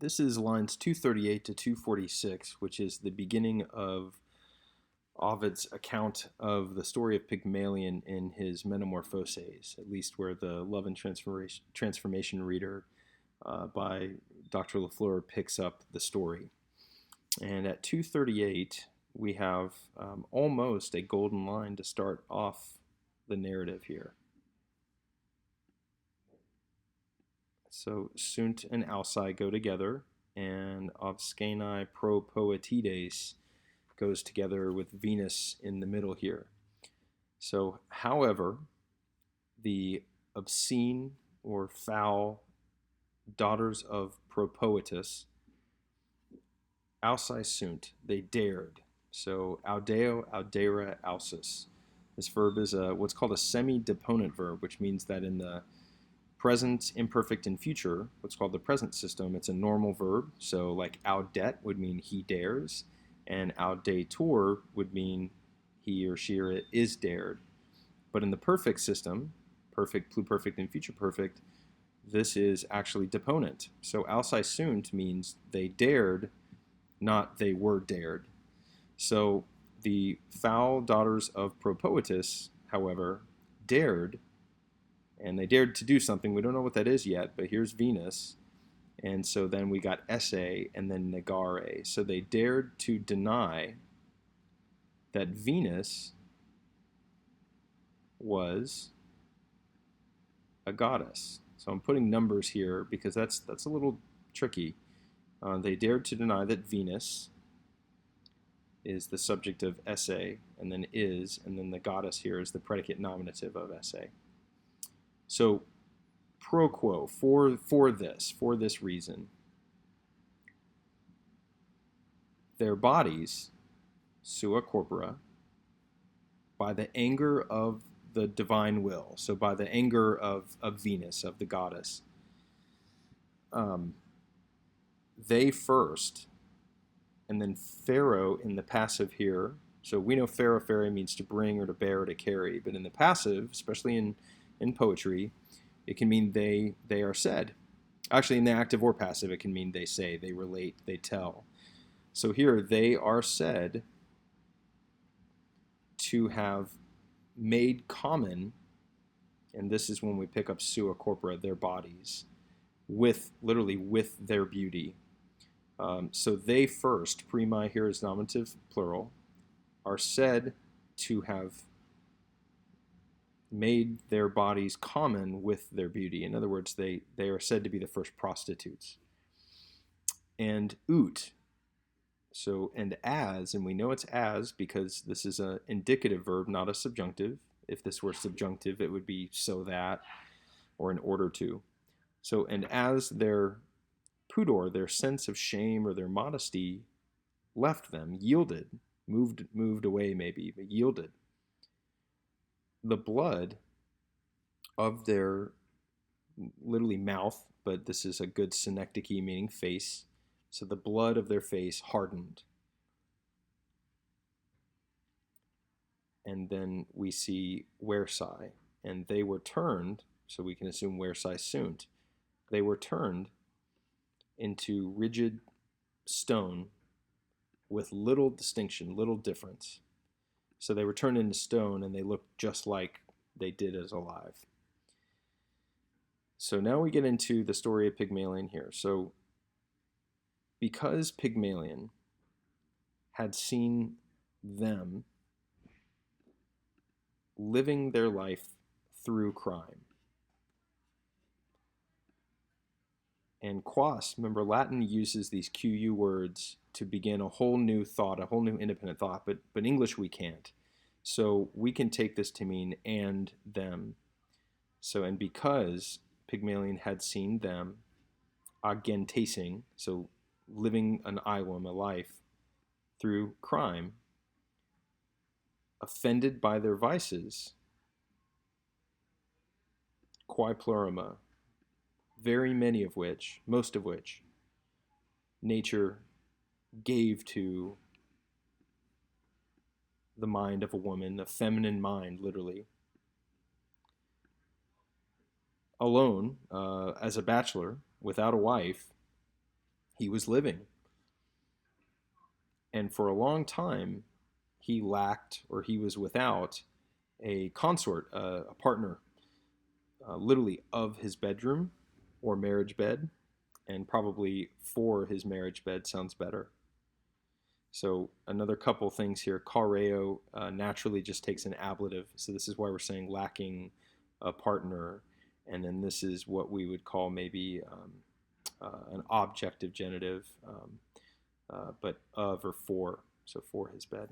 This is lines 238 to 246, which is the beginning of Ovid's account of the story of Pygmalion in his Metamorphoses, at least where the Love and Transformation reader by Dr. Lafleur picks up the story. And at 238, we have almost a golden line to start off the narrative here. So sunt and Alcai go together, and Obsceni pro Poetides goes together with Venus in the middle here. So, however, the obscene or foul daughters of Propoetus, Alcai sunt, they dared. So, audeo, audera, alcis. This verb is what's called a semi-deponent verb, which means that in the present, imperfect, and future, what's called the present system, it's a normal verb. So like audet would mean he dares, and audetur would mean he or she or it is dared. But in the perfect system, perfect, pluperfect, and future perfect, this is actually deponent. So alcai sunt means they dared, not they were dared. So the foul daughters of Propoetus, however, dared, and they dared to do something. We don't know what that is yet, but here's Venus. And so then we got esse and then negare. So they dared to deny that Venus was a goddess. So I'm putting numbers here because that's a little tricky. They dared to deny that Venus is the subject of esse, and then is, and then the goddess here is the predicate nominative of esse. So, pro quo, for this reason, their bodies, sua corpora, by the anger of the divine will, so by the anger of Venus, of the goddess, they first, and then pharaoh in the passive here, so we know pharaoh means to bring or to bear or to carry, but in the passive, especially in poetry, it can mean they are said. Actually, in the active or passive, it can mean they say, they relate, they tell. So here, they are said to have made common, and this is when we pick up sua corpora, their bodies, literally with their beauty. So they first, primi here is nominative plural, are said to have made their bodies common with their beauty. In other words, they are said to be the first prostitutes. And ut, so, and as, and we know it's as because this is an indicative verb, not a subjunctive. If this were subjunctive, it would be so that, or in order to. So, and as their pudor, their sense of shame or their modesty left them, yielded, moved away maybe, but yielded, the blood of their literally mouth, but this is a good synecdoche meaning face. So the blood of their face hardened. And then we see wersai, and they were turned, so we can assume wersai sunt. They were turned into rigid stone with little distinction, little difference. So they were turned into stone, and they looked just like they did as alive. So now we get into the story of Pygmalion here. So because Pygmalion had seen them living their life through crime, and quas, remember Latin uses these QU words to begin a whole new thought, a whole new independent thought, but English we can't. So we can take this to mean and them. So, and because Pygmalion had seen them agentasing, so living an ilum, a life, through crime, offended by their vices, quae plurima, very many of which, most of which, nature gave to the mind of a woman, a feminine mind, literally. Alone, as a bachelor, without a wife, he was living. And for a long time, he lacked or he was without a consort, a partner, literally of his bedroom or marriage bed, and probably for his marriage bed sounds better. So another couple things here. Kareo naturally just takes an ablative. So this is why we're saying lacking a partner. And then this is what we would call maybe an objective genitive, but of or for. So for his bed.